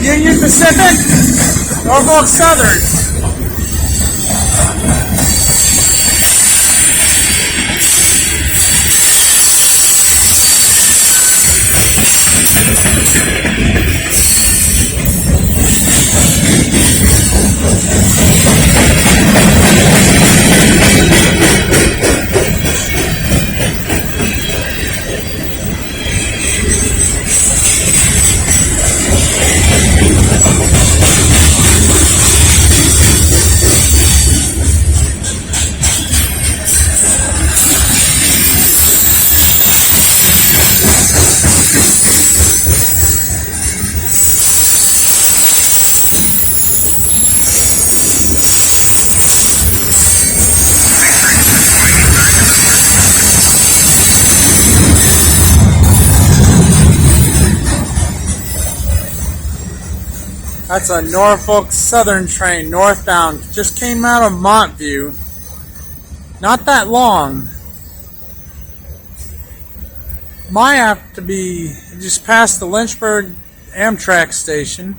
Union Pacific, Norfolk Southern. That's a Norfolk Southern train, northbound. Just came out of Montview. Not that long. Might have to be just past the Lynchburg Amtrak station.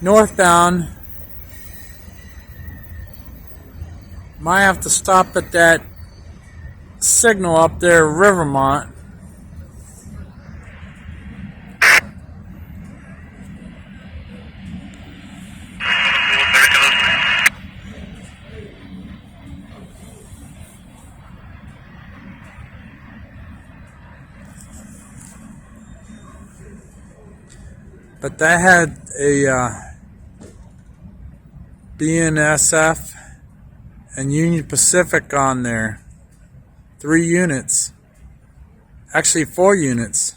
Northbound. Might have to stop at that signal up there, Rivermont. But that had a BNSF and Union Pacific on there. 3 units. Actually 4 units.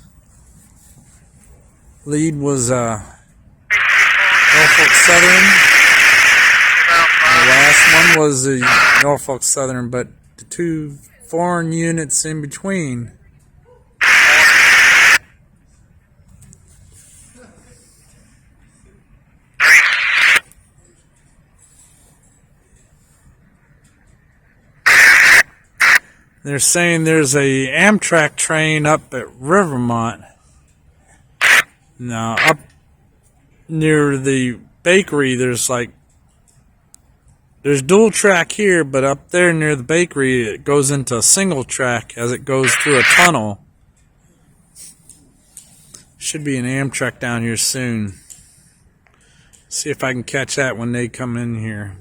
Lead was Norfolk Southern. The last one was the Norfolk Southern, but the 2 foreign units in between. They're saying there's a Amtrak train up at Rivermont. Now, up near the bakery, there's dual track here, but up there near the bakery, it goes into a single track as it goes through a tunnel. Should be an Amtrak down here soon. See if I can catch that when they come in here.